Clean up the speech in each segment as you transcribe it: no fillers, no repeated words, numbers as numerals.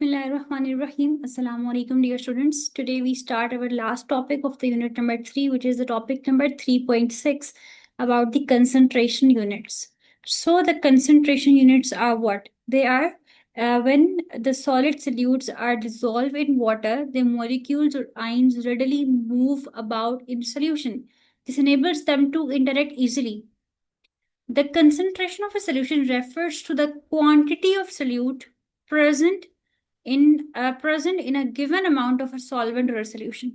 Bismillahirrahmanirrahim. Assalamu alaikum, dear students. Today we start our last topic of the unit number 3, which is the topic number 3.6 about the concentration units. So the concentration units are what? They are when the solid solutes are dissolved in water, the molecules or ions readily move about in solution. This enables them to interact easily. The concentration of a solution refers to the quantity of solute present in a given amount of a solvent or a solution.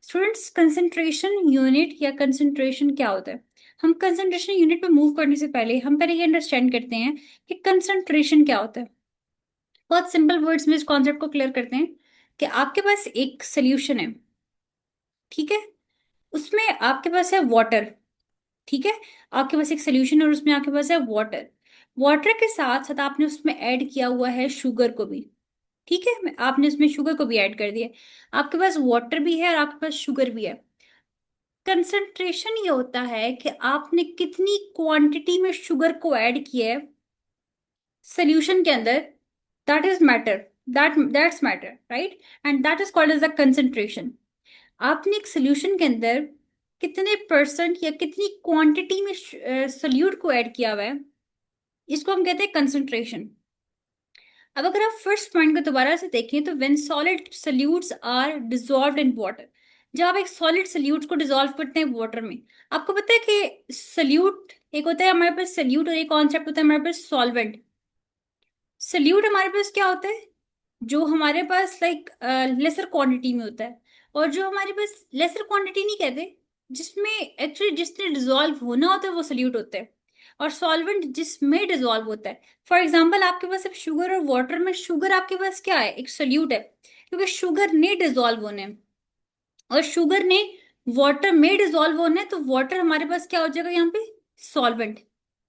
Students concentration unit या concentration क्या होता है? हम concentration unit पे move करने से पहले हम पहले ये अंडरस्टैंड करते हैं कि कंसंट्रेशन क्या होता है. बहुत सिंपल वर्ड्स में इस कॉन्सेप्ट को क्लियर करते हैं कि आपके पास एक सोल्यूशन है, ठीक है, उसमें आपके पास है वाटर, ठीक है, आपके पास एक सोल्यूशन और उसमें आपके पास है वाटर. वाटर के साथ साथ आपने उसमें ऐड किया हुआ है शुगर को भी, ठीक है, आपने इसमें शुगर को भी ऐड कर दिया. आपके पास वाटर भी है और आपके पास शुगर भी है. कंसंट्रेशन ये होता है कि आपने कितनी क्वांटिटी में शुगर को ऐड किया है सोल्यूशन के अंदर. That is matter, that's matter, right, and that is called as the concentration. आपने एक सोल्यूशन के अंदर कितने परसेंट या कितनी क्वांटिटी में सोल्यूट को ऐड किया हुआ है, इसको हम कहते हैं कंसंट्रेशन. अब अगर आप फर्स्ट पॉइंट को दोबारा से देखें तो when solid solutes are dissolved in water, जब आप एक सॉलिड सोल्यूट को डिसॉल्व करते हैं वाटर में, आपको पता है कि सोल्यूट एक होता है हमारे पास सोल्यूट और एक कॉन्सेप्ट होता है हमारे पास सॉल्वेंट. सोल्यूट हमारे पास क्या होता है? जो हमारे पास लाइक लेसर क्वांटिटी में होता है, और जो हमारे पास लेसर क्वांटिटी नहीं कहते, जिसमें एक्चुअली जिसने डिसॉल्व होना होता है वो सोल्यूट होता है, और सॉल्वेंट जिसमें डिसॉल्व होता है. फॉर एग्जाम्पल आपके पास अब शुगर और वाटर में, शुगर आपके पास क्या है? एक सोल्यूट है, क्योंकि शुगर ने डिसॉल्व होना है और शुगर ने वाटर में डिसॉल्व होना है, तो वाटर हमारे पास क्या हो जाएगा यहाँ पे? सॉल्वेंट,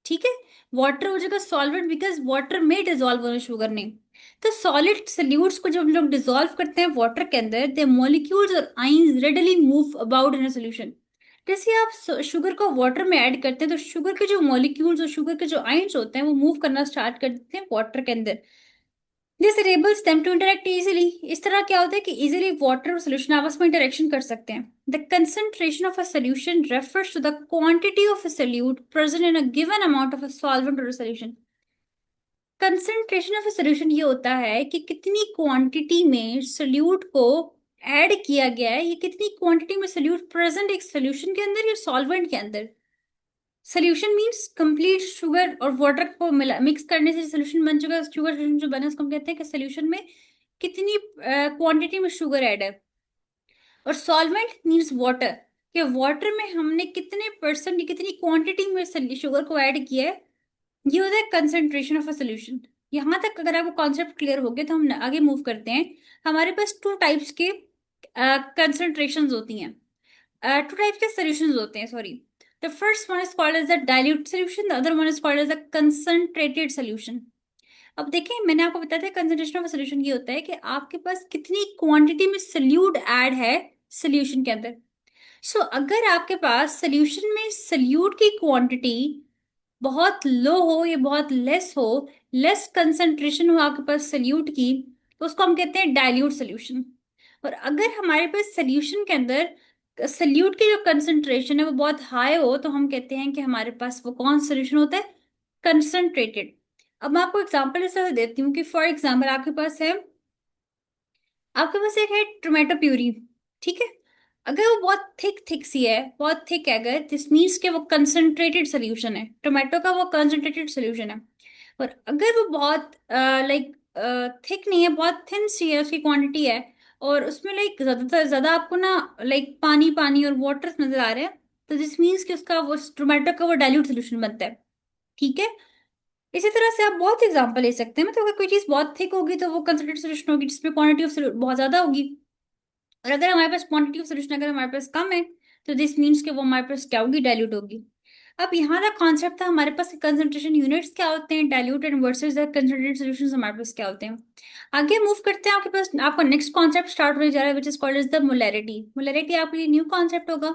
ठीक है, वाटर हो जाएगा सॉल्वेंट बिकॉज वाटर में डिसॉल्व होना शुगर ने. तो सॉलिड सोल्यूट्स को जब हम लोग डिसॉल्व करते हैं वाटर के अंदर, दे मॉलिक्यूल्स और ions readily move about in a solution. जैसे आप शुगर को वाटर में ऐड करते हैं तो शुगर के जो मॉलिक्यूल्स और शुगर के जो आयंस होते हैं वो मूव करना स्टार्ट कर देते हैं वाटर के अंदर. This enables them to interact easily. इस तरह क्या होता है कि इजीली वाटर और सोल्यूशन आपस में इंटरेक्शन कर सकते हैं. The concentration of a solution refers to the quantity of a solute present in a given amount of a solvent और solution. Concentration of a solution ये होता है कि कितनी क्वांटिटी में सोल्यूट को ऐड किया गया है, ये कितनी क्वांटिटी में सोल्यूट प्रेजेंट एक सोल्यूशन के अंदर या सॉल्वेंट के अंदर. सोल्यूशन मींस कंप्लीट शुगर और वाटर को मिला मिक्स करने से सोल्यूशन बन चुका है. शुगर सोल्यूशन जो बना उसको हम कहते हैं कि सोल्यूशन में कितनी क्वांटिटी में शुगर ऐड है. और सॉल्वेंट मींस वाटर, कि वाटर में हमने कितने परसेंट कितनी क्वांटिटी में शुगर को ऐड किया है. ये होता है कंसेंट्रेशन ऑफ अ सोल्यूशन. यहाँ तक अगर आपको कॉन्सेप्ट क्लियर हो गया तो हम आगे मूव करते हैं. हमारे पास टू टाइप्स के कंसेंट्रेशन होती हैं, टू टाइप्स के सोल्यूशन होते हैं, sorry. The first one is called as the dilute solution, the other one is called as the concentrated solution. अब देखिए मैंने आपको बताया था कंसंट्रेशन ऑफ सोल्यूशन ये होता है कि आपके पास कितनी क्वांटिटी में सोल्यूट ऐड है सोल्यूशन के अंदर. सो अगर आपके पास सोल्यूशन में सोल्यूट की क्वांटिटी बहुत लो हो या बहुत लेस हो, लेस कंसंट्रेशन हो आपके पास सोल्यूट की, तो उसको हम कहते हैं डाइल्यूट सोल्यूशन. और अगर हमारे पास सोल्यूशन के अंदर सोल्यूट की जो कंसंट्रेशन है वो बहुत हाई हो, तो हम कहते हैं कि हमारे पास वो कौन सा सोल्यूशन होता है? कंसंट्रेटेड. अब मैं आपको एग्जांपल इस तरह देती हूँ कि फॉर एग्जांपल आपके पास एक है टोमेटो प्यूरी, ठीक है. अगर वो बहुत थिक थिक सी है, बहुत थिक है, अगर दिस मीन्स कि वो कंसंट्रेटेड सोल्यूशन है, टोमेटो का वो कंसंट्रेटेड सोल्यूशन है. और अगर वो बहुत लाइक थिक नहीं है, बहुत थिन सी है, उसकी क्वांटिटी है, और उसमें लाइक ज्यादातर ज्यादा आपको ना लाइक पानी पानी और वाटर नजर आ रहे हैं, तो दिस मीन्स कि उसका वो टोमेटो का वो डाइल्यूट सोल्यूशन बनता है, ठीक है. इसी तरह से आप बहुत एग्जांपल ले सकते हैं. मतलब अगर कोई चीज बहुत थिक होगी तो वो कंसंट्रेटेड सोल्यूशन होगी जिसमें क्वांटिटी ऑफ बहुत ज्यादा होगी. और अगर हमारे पास क्वांटिटी ऑफ सोल्यूशन अगर हमारे पास कम है, तो दिस मीन्स कि वो हमारे पास क्या होगी? डाइल्यूट होगी. अब यहाँ का कॉन्सेप्ट था हमारे पास कंसंट्रेशन यूनिट्स क्या होते हैं, diluted versus the concentrated solutions हमारे पास क्या होते हैं. आगे मूव करते हैं. आपके पास आपका नेक्स्ट कॉन्सेप्ट स्टार्ट होने जा रहा है which is called as the molarity. Molarity आपके लिए न्यू कॉन्सेप्ट होगा.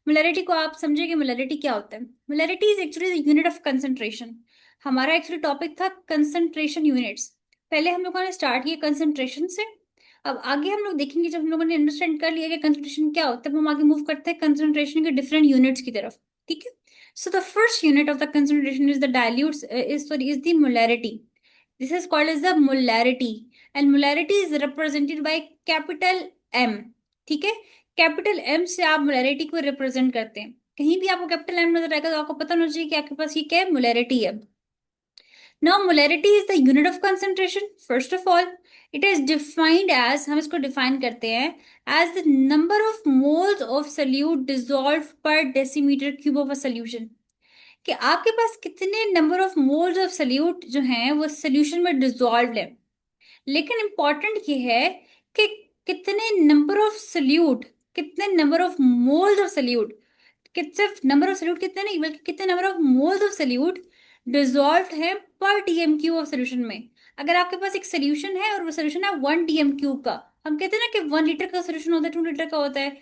मोलैरिटी को आप समझेंगे, मोलैरिटी क्या होता है? Molarity is actually the unit of concentration. हमारा एक्चुअली टॉपिक था कंसंट्रेशन यूनिट्स. पहले हम लोगों ने स्टार्ट किया कंसंट्रेशन से। अब आगे हम लोग देखेंगे, जब हम लोगों ने अंडरस्टैंड कर लिया कि कंसंट्रेशन क्या होता है, हम आगे मूव करते हैं कंसंट्रेशन के डिफरेंट यूनिट्स की तरफ। ठीक है, so the first unit of the concentration is the dilute is the molarity. This is called as the molarity, and molarity is represented by capital M. ठीक है, कैपिटल एम से आप molarity को represent करते हैं। कहीं भी आपको कैपिटल एम नजर आएगा तो आपको पता होना चाहिए कि आपके पास ये क्या है, मोलैरिटी है। Now, molarity is the unit of concentration. First of all, it is defined as, हम इसको define करते हैं as the number of moles of solute dissolved per decimeter cube of a solution. कि आपके पास कितने number of moles of solute जो हैं वो सोल्यूशन में डिजॉल्व है। लेकिन इंपॉर्टेंट ये है कि कितने नंबर ऑफ सल्यूट, कितने number of moles of solute, कि सिर्फ नंबर ऑफ सॉल्यूट कितने नहीं बल्कि कितने number of moles of solute dissolve है पर टीएम क्यूब ऑफ सोल्यूशन में। अगर आपके पास एक सोल्यूशन है और वो सोल्यूशन है 1 टीएम क्यूब का, हम कहते हैं ना कि 1 लीटर का सोल्यूशन होता है, 2 लीटर का होता है,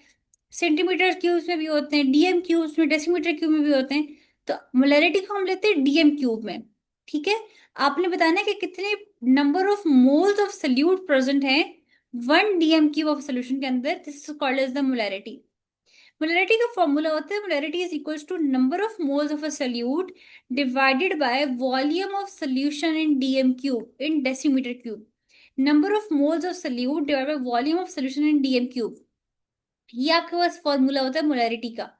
सेंटीमीटर क्यूब्स में भी होते हैं, डीएम क्यूब्स में, डेसीमीटर क्यूब में भी होते हैं। तो मोलैरिटी को हम लेते हैं डीएम क्यूब में। ठीक है, आपने बताना है कि कितने number of moles of solute present है 1 डीएम क्यूब ऑफ सोल्यूशन के अंदर। This is called as the molarity. Molarity का फॉर्मूला होता है, molarity is equals to number of moles of a solute divided by volume of solution in DM cube in decimetre cube. Number of moles of solute divided by volume of solution in DM cube, ये आपके पास formula होता है molarity का।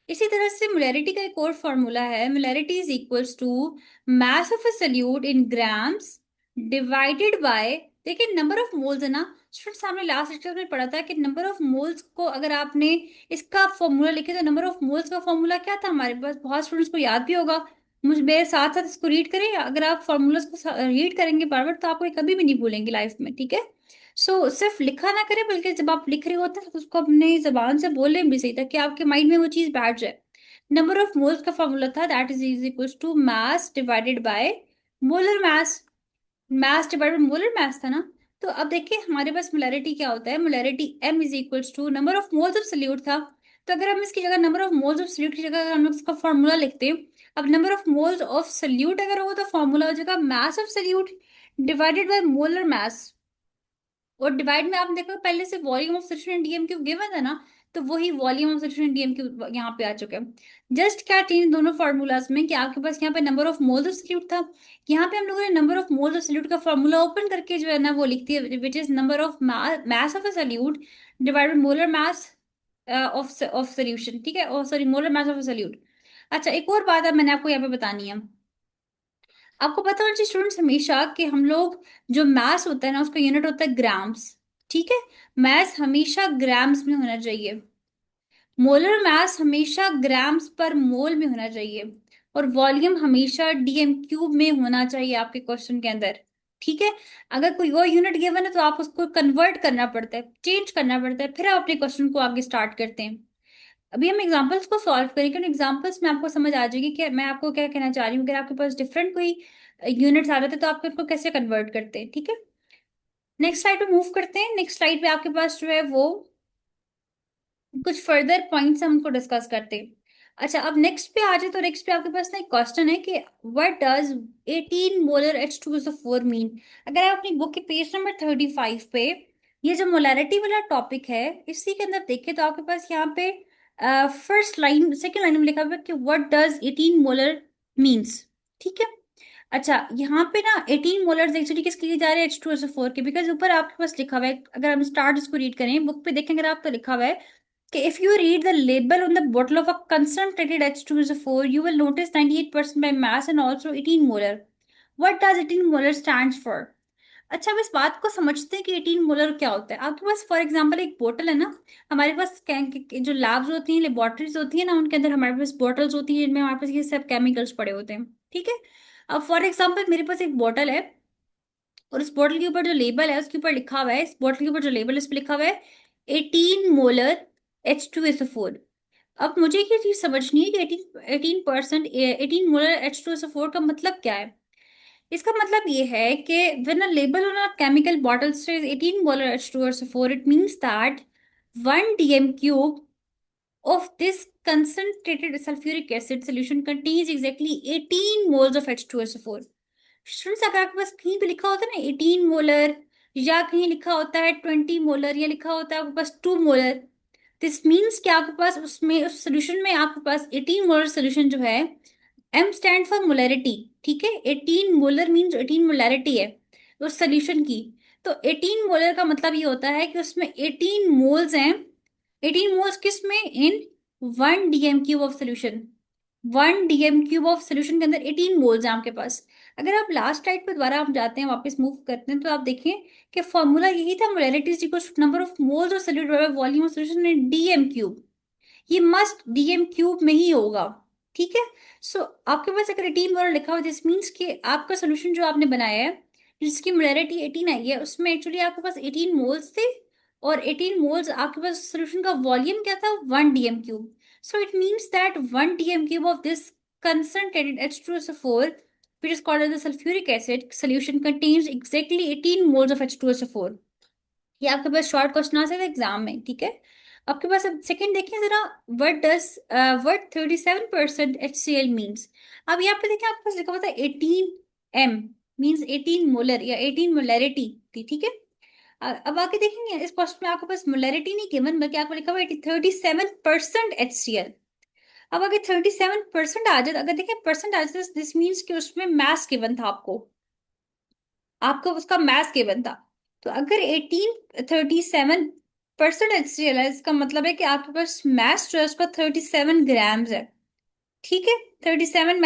इसी तरह से molarity का एक और फॉर्मूला है, molarity is equals to mass of a solute in grams divided by, देखिए नंबर ऑफ मोल्स है ना स्टूडेंट्स, हमने लास्ट लेक्चर में पढ़ा था कि नंबर ऑफ मोल्स को अगर आपने इसका फॉर्मूला लिखे तो नंबर ऑफ मोल्स का फॉर्मूला क्या था हमारे पास, बहुत स्टूडेंट्स को याद भी होगा। मुझे मेरे साथ साथ इसको रीड करें, अगर आप फॉर्मूलाज को रीड करेंगे बार बार तो आपको ये कभी भी नहीं भूलेंगे लाइफ में। ठीक है, सिर्फ लिखा ना करें बल्कि जब आप लिख रहे होते हैं तो उसको अपनी जबान से बोलें भी सही, ताकि आपके माइंड में वो चीज बैठ जाए। नंबर ऑफ मोल्स का फॉर्मूला था that is equal to mass divided by molar mass. Mass divided by molar mass था ना। तो अब देखिए हमारे पास मोलैरिटी क्या होता है, molarity m is equals to number of moles of solute था। तो अगर हम इसकी जगह number of moles of solute की जगह अगर हम लोग इसका फॉर्मूला लिखते हैं, अब number of moles of solute अगर हो तो फॉर्मूला हो जाएगा mass of solute divided by molar मास। और डिवाइड में आपने देखा पहले से volume of solution DM cube given था ना, तो वही volume of solution DM cube यहाँ पे आ चुका है। जस्ट क्या चेंज दोनों फॉर्मूलाज में कि आपके पास यहाँ पे number of moles of solute था, यहाँ पे हम लोगों ने number of moles of solute का फॉर्मूला ओपन करके जो है ना वो लिखती है, which is number of mass of a solute divide by molar mass of solution. ठीक है, और sorry molar mass of a solute. अच्छा, एक और बात अब मैंने आपको यहाँ पे बतानी है। आपको पता होना चाहिए स्टूडेंट्स हमेशा कि हम लोग जो मैथ्स होता है ना उसका यूनिट होता है ग्राम्स। ठीक है, मैथ्स हमेशा ग्राम्स में होना चाहिए, मोलर मास हमेशा ग्राम्स पर मोल में होना चाहिए, और वॉल्यूम हमेशा डीएम क्यूब में होना चाहिए आपके क्वेश्चन के अंदर। ठीक है, अगर कोई और यूनिट गिवन है तो आप उसको कन्वर्ट करना पड़ता है, चेंज करना पड़ता है, फिर आप अपने क्वेश्चन को आगे स्टार्ट करते हैं। अभी हम एग्जांपल्स को सॉल्व करेंगे, एग्जांपल्स में आपको समझ आ जाएगी कि मैं आपको क्या कहना चाह रही हूँ। अगर आपके पास डिफरेंट कोई यूनिट्स आ रहे थे तो आप इनको कैसे कन्वर्ट करते हैं। ठीक है, नेक्स्ट स्लाइड पे मूव करते हैं। नेक्स्ट स्लाइड पे आपके पास जो है वो कुछ फर्दर पॉइंट्स हमको डिस्कस करते हैं। अच्छा, अब नेक्स्ट पे आ जाए तो नेक्स्ट पे आपके पास ना एक क्वेश्चन है कि what does 18 molar H2SO4 mean. अगर आप अपनी बुक के पेज नंबर 35 पे ये जो मोलैरिटी वाला टॉपिक है इसी के अंदर देखें तो आपके पास यहाँ पे फर्स्ट लाइन सेकेंड लाइन में लिखा हुआ है कि व्हाट डज 18 मोलर मीन्स। ठीक है, अच्छा यहाँ पे ना 18 मोलर्स एक्चुअली किसके लिए जा रहे हैं, H2SO4 के, बिकॉज ऊपर आपके पास लिखा हुआ है, अगर हम स्टार्ट इसको रीड करें बुक पे देखेंगे आप तो लिखा हुआ है कि if you read the label on the bottle of a concentrated H2SO4 you will notice 98% by mass and also 18 molar. What does 18 molar stands for? अच्छा, अब इस बात को समझते हैं कि 18 मोलर क्या होता है। आपके पास फॉर एग्जांपल एक बोतल है ना, हमारे पास जो लैब्स होती हैं, लेबोरेटरीज होती है ना, उनके अंदर हमारे पास बॉटल्स होती हैं जिनमें हमारे पास ये सब केमिकल्स पड़े होते हैं। ठीक है, अब फॉर एग्जाम्पल मेरे पास एक बॉटल है और इस बॉटल के ऊपर जो लेबल है उसके ऊपर लिखा हुआ है, इस बॉटल के ऊपर जो लेबल है उस पर लिखा हुआ है 18 मोलर H2SO4। अब मुझे ये चीज समझनी है कि 18% 18 मोलर H2SO4 का मतलब क्या है। इसका मतलब ये है कि when a label on a chemical bottle says 18 molar H2SO4 it means that 1 dm cube of this concentrated sulfuric acid solution contains exactly 18 moles of H2SO4. Students अगर आपके पास कहीं पे लिखा होता है ना 18 मोलर, या कहीं लिखा होता है 20 मोलर, या लिखा होता है आपके पास 2 मोलर, दिस मीन्स कि आपके पास उसमें उस सोल्यूशन में आपके पास 18 मोलर सोल्यूशन जो है, एम स्टैंड फॉर मोलैरिटी, ठीक है। 18 मोलर मीन्स 18 मोलैरिटी है उस सोल्यूशन की। तो 18 मोलर का मतलब ये होता है कि उसमें 18 मोल्स हैं। 18 मोल्स किस में? इन 1 dm cube of solution. 1 dm cube of solution के अंदर 18 मोल्स हैं आपके पास। अगर आप लास्ट स्लाइड पर दोबारा आप जाते हैं, वापस मूव करते हैं, तो आप देखिए कि फॉर्मूला यही था, molarity is equal to number of moles of solute by volume of solution in DM cube. ये मस्ट डीएम क्यूब में ही होगा, ठीक है। सो आपके पास अगर 18 मोलर लिखा हो, दिस मीन्स कि आपका सोल्यूशन जो आपने बनाया है जिसकी मोलैरिटी 18 आई है, उसमें एक्चुअली आपके पास 18 मोल्स थे, और 18 मोल्स आपके पास सोल्यूशन का वॉल्यूम क्या था? 1 dm cube. So it means that 1 dm cube of this concentrated H2SO4, which is called as the sulfuric acid solution, contains exactly 18 moles of H2SO4। ये आपके पास शॉर्ट क्वेश्चन आ सकता है एग्जाम में, ठीक है। आपके पास अब सेकंड देखिए जरा, what does what 37% HCl means. अब यहाँ पे देखिए आपके पास लिखा हुआ था 18 M मीन्स 18 मोलर या 18 मोलैरिटी थी, ठीक है। अब आगे देखेंगे इस क्वेश्चन में आपके पास मोलैरिटी नहीं गिवन, बल्कि आपको लिखा हुआ है 37% HCl। अब अगर 37% आ जाए, अगर देखिए परसेंट आ जाए, दिस मीन्स कि उसमें मैथ गिवन था आपको, आपको उसका मैथ गिवन था। तो अगर 37% HCl है, इसका मतलब है कि आपके पास मैथ जो है उसका 37 ग्राम्स है, ठीक है। 37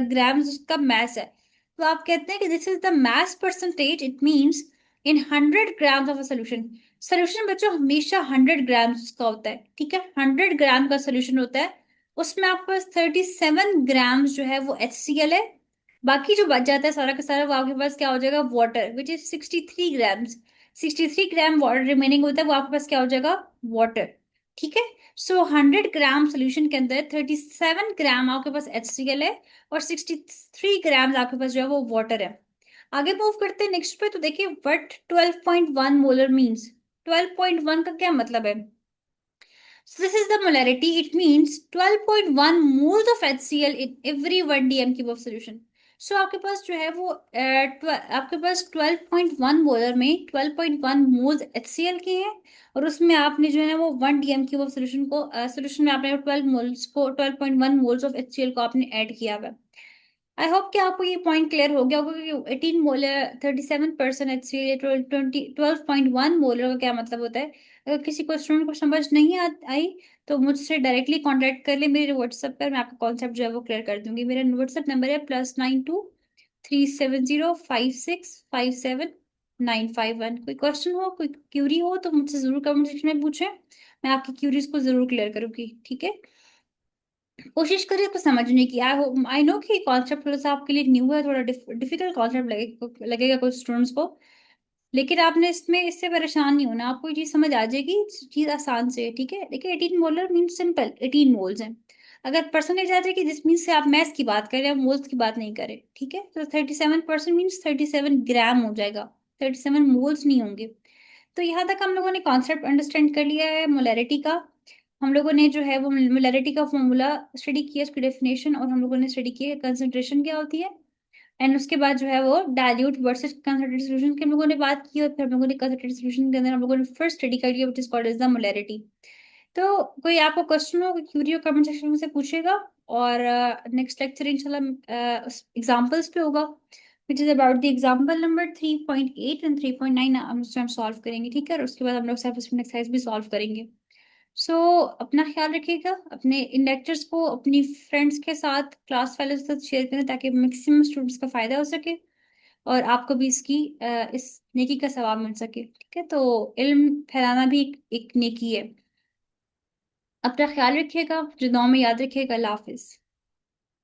ग्राम्स उसका मैथ है। तो आप कहते हैं कि this is the math percentage, it means in 100 grams of a solution. Solution बच्चों हमेशा 100 ग्राम्स का होता है, ठीक है। 100 ग्राम का सोल्यूशन होता है, उसमें आपके पास 37 ग्राम्स जो है वो HCl है। बाकी जो बच जाता है सारा का सारा, वो आपके पास क्या हो जाएगा? Water, which is 63 grams. 63 gram water remaining होता है, वो आपके पास क्या हो जाएगा? वाटर, ठीक है। सो 100 ग्राम सोल्यूशन के अंदर 37 ग्राम आपके पास HCl है, और 63 ग्राम आपके पास जो है वो वाटर है। आगे मूव करते हैं नेक्स्ट पे, तो देखिए वट 12.1 मोलर मीन्स। 12.1 का क्या मतलब है? So this is the molarity. It means 12.1 moles of HCl in every 1 dm cube of solution. So आपके पास जो है वो आपके पास 12.1 मोलर में 12.1 मोल्स HCl के हैं, और उसमें आपने जो है वो 1 डीएम क्यूब ऑफ सोल्यूशन को सोल्यूशन में आपने 12.1 मोल्स ऑफ HCl को आपने ऐड किया हुआ है। आई होप कि आपको ये पॉइंट क्लियर हो गया होगा कि 18 मोलर 37% HCl 12.1 मोलर का क्या मतलब होता है। अगर किसी को स्टूडेंट को समझ नहीं आई, तो मुझसे डायरेक्टली कांटेक्ट कर ले मेरे व्हाट्सएप पर, मैं आपका कॉन्सेप्ट जो है वो क्लियर कर दूंगी। मेरा व्हाट्सएप नंबर है +92 370 5657 951। कोई क्वेश्चन हो, कोई क्यूरी हो, तो मुझसे जरूर कमेंट सेक्शन में पूछें, मैं आपकी क्यूरीज को जरूर क्लियर करूंगी, ठीक है। कोशिश करिए इसको समझने की। आई नो कि कॉन्सेप्ट थोड़ा सा आपके लिए न्यू है, थोड़ा डिफिकल्ट कॉन्सेप्ट लगेगा कुछ स्टूडेंट्स को, लेकिन आपने इसमें इससे परेशान नहीं होना, आपको ये चीज समझ आ जाएगी, चीज आसान से है, ठीक है। देखिए 18 मोलर मीन सिंपल 18 मोल्स हैं। अगर परसेंटेज आ जाएगी, जिस मीन से आप मैथ्स की बात करें, आप मोल्स की बात नहीं करें, ठीक है। तो 37% मीन्स 37 ग्राम हो जाएगा, 37 मोल्स नहीं होंगे। तो यहाँ तक हम लोगों ने कॉन्सेप्ट अंडरस्टैंड कर लिया है मोलैरिटी का। हम लोगों ने जो है वो मोलैरिटी का फॉर्मूला स्टडी किया, उसकी डेफिनेशन, और हम लोगों ने स्टडी किया कंसंट्रेशन क्या होती है। एंड उसके बाद जो है वो डाइल्यूट वर्सेस कंसंट्रेटेड सॉल्यूशन की हम लोगों ने बात की, और फिर हम लोगों ने कंसंट्रेटेड सॉल्यूशन के अंदर हम लोगों ने फर्स्ट स्टडी कर लिया which is called as the molarity. तो कोई आपको क्वेश्चन हो, क्यूरी हो, कमेंट सेक्शन में से पूछेगा, और नेक्स्ट लेक्चर इंशाल्लाह एग्जांपल्स पे होगा, which is about the example number 3.8 and 3.9 हम सॉल्व करेंगे, ठीक है। और उसके बाद हम लोग सेल्फ एस्टीम एक्सरसाइज भी सॉल्व करेंगे। सो अपना ख्याल रखिएगा, अपने इन लेक्चर्स को अपनी फ्रेंड्स के साथ, क्लास फेलो के साथ शेयर करें, ताकि मैक्सिमम स्टूडेंट्स का फायदा हो सके, और आपको भी इस नेकी का सवाब मिल सके, ठीक है। तो इल्म फैलाना भी एक नेकी है। अपना ख्याल रखिएगा, जो दुआ में याद रखिएगा। अल्लाह हाफिज।